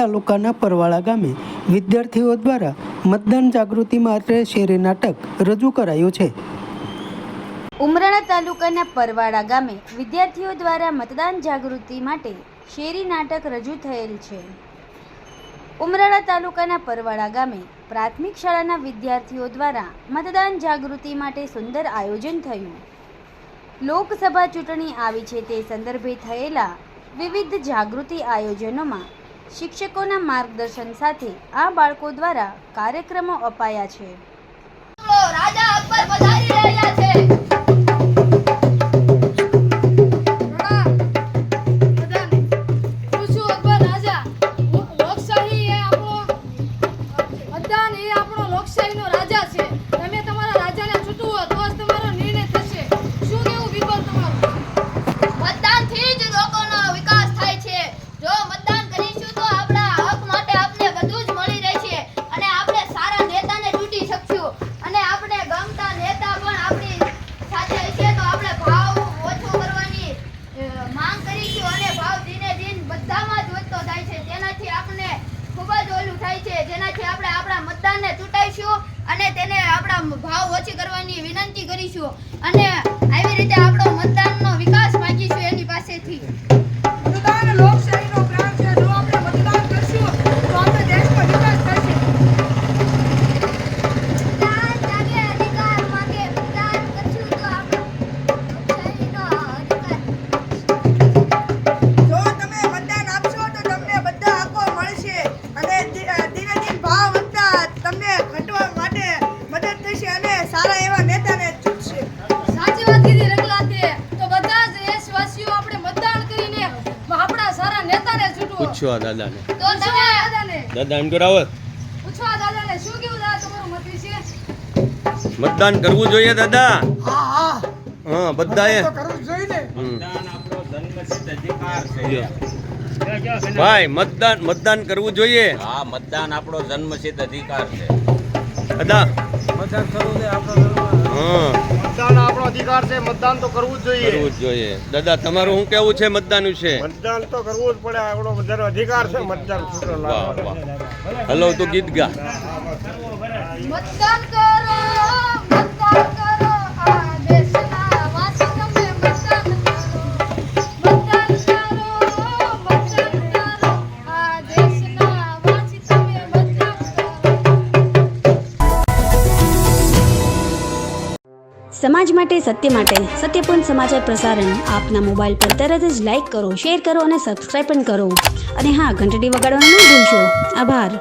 તાલુકાના પરવાળા ગામે વિદ્યાર્થીઓ દ્વારા મતદાન જાગૃતિ માટે શેરી નાટક રજૂ કરાયું છે। ઉમરાળા તાલુકાના પરવાળા ગામે વિદ્યાર્થીઓ દ્વારા મતદાન જાગૃતિ માટે શેરી નાટક રજૂ થયેલ છે। ઉમરાળા તાલુકાના પરવાળા ગામે પ્રાથમિક શાળાના વિદ્યાર્થીઓ દ્વારા મતદાન જાગૃતિ માટે સુંદર આયોજન થયું। લોકસભા ચૂંટણી આવી છે તે સંદર્ભે થયેલા વિવિધ જાગૃતિ આયોજનોમાં શિક્ષકોના માર્ગદર્શન સાથે આ બાળકો દ્વારા કાર્યક્રમો અપાયા છે। રાજા અકબર પધારી રહ્યા છે। જેનાથી આપણે આપણા મતદાનને ચૂંટાઈશું અને તેને આપણા ભાવ ઓછી કરવાની વિનંતી કરીશું અને આવી રીતે આપણો મતદાનનો વિકાસ માંગીશું એની પાસેથી। મતદાન લોકશાહીનો પ્રાણ છે। જો આપણે મતદાન કરશું તો આપણે દેશનો વિકાસ થશે। મતદાન જાગે અધિકાર માંગે મતદાન કરશું તો આપણો લોકશાહીનો અધિકાર। જો તમે મતદાન આપશો તો તમને બધા હકો મળશે અને તમને ઘટવા માટે મદદ થશે અને સારા એવા નેતાને ચૂંટશે। સાચી વાત કીધી રંગલાતે। તો બધા જ દેશવાસીઓ આપણે મતદાન કરીને આપણા સારા નેતાને ચૂંટવો। પૂછવા દાદાને તો તમે દાદા એમ કરાવો પૂછવા દાદાને શું કેવું દાદા તમારું મત વિશે? મતદાન કરવું જોઈએ દાદા। હા બધાએ કરવું જોઈએ ને। મતદાન આપણો જન્મસિદ્ધ અધિકાર છે ભાઈ। મતદાન કરવું જોઈએ। હા, મતદાન આપણો જન્મસિદ્ધ અધિકાર છે દાદા। મતદાન કરવું છે આપણો મતદાન આપણો અધિકાર છે। મતદાન તો કરવું જ જોઈએ। કરવું જ જોઈએ દાદા। તમારું શું કેવું છે મતદાન વિશે? મતદાન તો કરવું જ પડે। આપણો બધાનો અધિકાર છે મતદાન છૂટો વાહ વાહ। હલો તો ગીત ગા। મતદાન કરો મતદાન કરો આ દેશના વાસી તમે મતદાન કરો મતદાન કરો મતદાન કરો આ દેશના વાસી તમે મતદાન કરો। સમાજ માટે સત્ય માટે સત્યપૂર્ણ સમાચાર પ્રસારણ આપના મોબાઈલ પર તરત જ લાઈક કરો, શેર કરો અને સબસ્ક્રાઈબ પણ કરો અને હા, ઘંટડી વગાડવાનું ન ભૂલશો। આભાર।